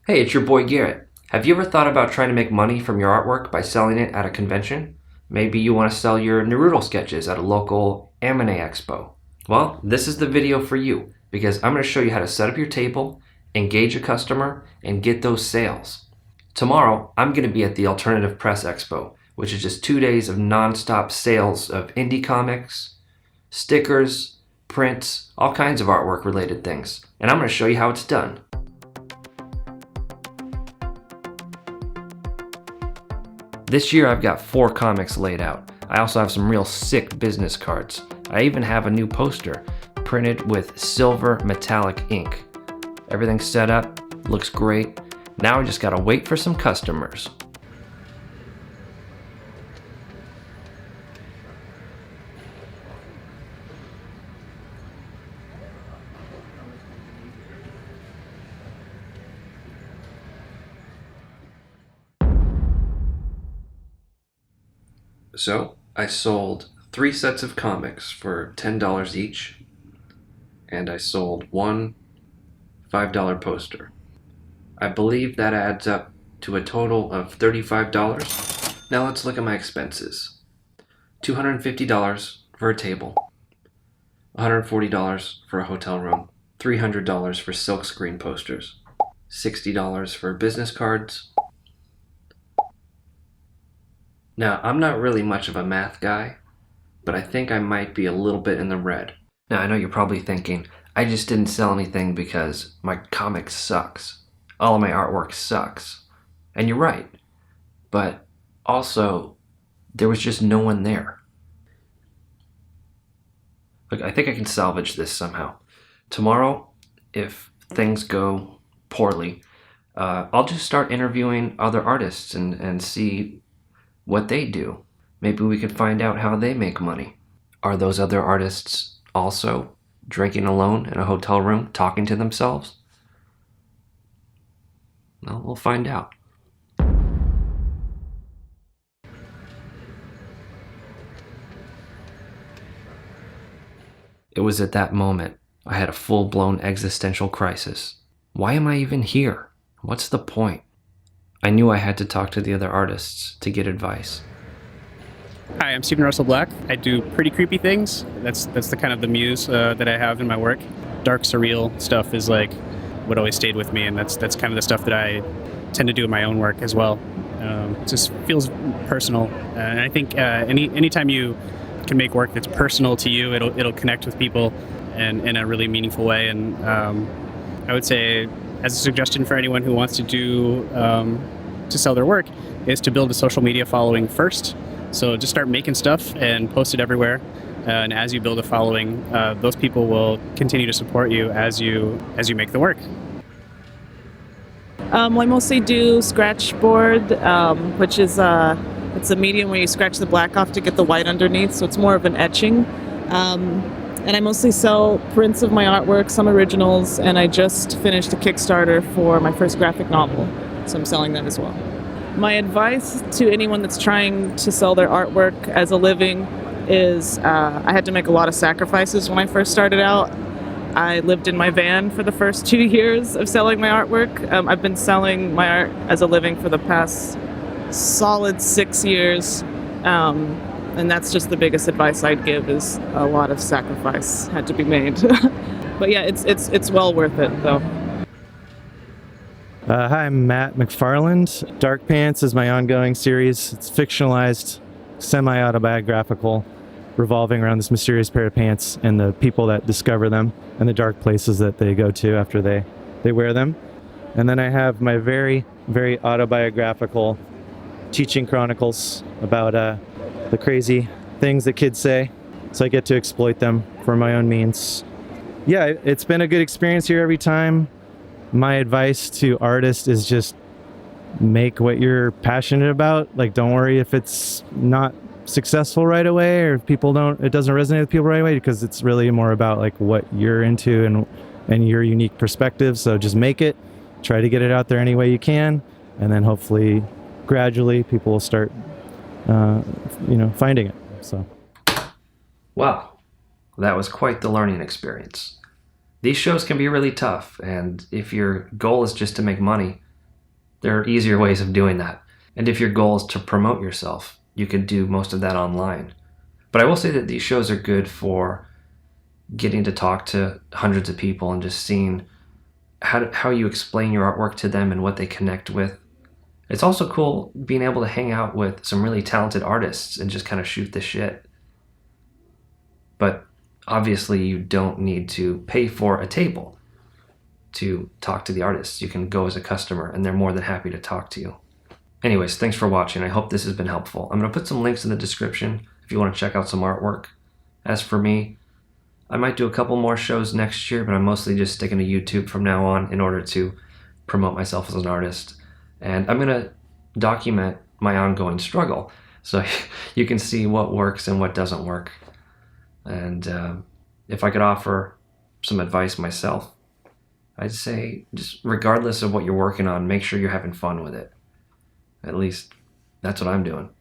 Hey, it's your boy Garrett. Have you ever thought about trying to make money from your artwork by selling it at a convention? Maybe you want to sell your Naruto sketches at a local anime expo. Well, this is the video for you because I'm going to show you how to set up your table, engage a customer, and get those sales. Tomorrow, I'm going to be at the Alternative Press Expo, which is just 2 days of non-stop sales of indie comics, stickers, prints, all kinds of artwork related things. And I'm going to show you how it's done. This year I've got 4 comics laid out. I also have some real sick business cards. I even have a new poster printed with silver metallic ink. Everything's set up, looks great. Now I just gotta wait for some customers. So I sold 3 sets of comics for $10 each, and I sold one $5 poster. I believe that adds up to a total of $35. Now let's look at my expenses. $250 for a table, $140 for a hotel room, $300 for silkscreen posters, $60 for business cards. Now, I'm not really much of a math guy, but I think I might be a little bit in the red. Now, I know you're probably thinking, I just didn't sell anything because my comic sucks. All of my artwork sucks. And you're right. But also, there was just no one there. Look, I think I can salvage this somehow. Tomorrow, if things go poorly, I'll just start interviewing other artists and see what they do. Maybe we could find out how they make money. Are those other artists also drinking alone in a hotel room, talking to themselves? Well, we'll find out. It was at that moment I had a full-blown existential crisis. Why am I even here? What's the point? I knew I had to talk to the other artists to get advice. Hi, I'm Stephen Russell Black. I do pretty creepy things. That's the kind of the muse that I have in my work. Dark, surreal stuff is like what always stayed with me, and that's kind of the stuff that I tend to do in my own work as well. It just feels personal, and I think anytime you can make work that's personal to you, it'll connect with people in a really meaningful way. And I would say, as a suggestion for anyone who wants to do to sell their work, is to build a social media following first. So just start making stuff and post it everywhere. And as you build a following, those people will continue to support you as you make the work. I mostly do scratch board, which is it's a medium where you scratch the black off to get the white underneath, so it's more of an etching. And I mostly sell prints of my artwork, some originals, and I just finished a Kickstarter for my first graphic novel, so I'm selling that as well. My advice to anyone that's trying to sell their artwork as a living is I had to make a lot of sacrifices when I first started out. I lived in my van for the first 2 years of selling my artwork. I've been selling my art as a living for the past solid 6 years. And that's just the biggest advice I'd give, is a lot of sacrifice had to be made. But yeah, it's well worth it though. Hi, I'm Matt MacFarland. Dark Pants is my ongoing series. It's fictionalized, semi-autobiographical, revolving around this mysterious pair of pants and the people that discover them and the dark places that they go to after they wear them. And then I have my very, very autobiographical teaching chronicles about the crazy things that kids say, so I get to exploit them for my own means. Yeah, it's been a good experience here every time. My advice to artists is just make what you're passionate about. Like, don't worry if it's not successful right away, or if it doesn't resonate with people right away, because it's really more about like what you're into and your unique perspective. So just make it, try to get it out there any way you can, and then hopefully gradually people will start finding it. So Wow, that was quite the learning experience. These shows can be really tough, and if your goal is just to make money, There are easier ways of doing that. And if your goal is to promote yourself, you could do most of that online. But I will say that these shows are good for getting to talk to hundreds of people and just seeing how you explain your artwork to them and what they connect with. It's also cool being able to hang out with some really talented artists and just kind of shoot the shit. But obviously you don't need to pay for a table to talk to the artists. You can go as a customer and they're more than happy to talk to you. Anyways, thanks for watching. I hope this has been helpful. I'm going to put some links in the description if you want to check out some artwork. As for me, I might do a couple more shows next year, but I'm mostly just sticking to YouTube from now on in order to promote myself as an artist. And I'm going to document my ongoing struggle so you can see what works and what doesn't work. And if I could offer some advice myself, I'd say just regardless of what you're working on, make sure you're having fun with it. At least that's what I'm doing.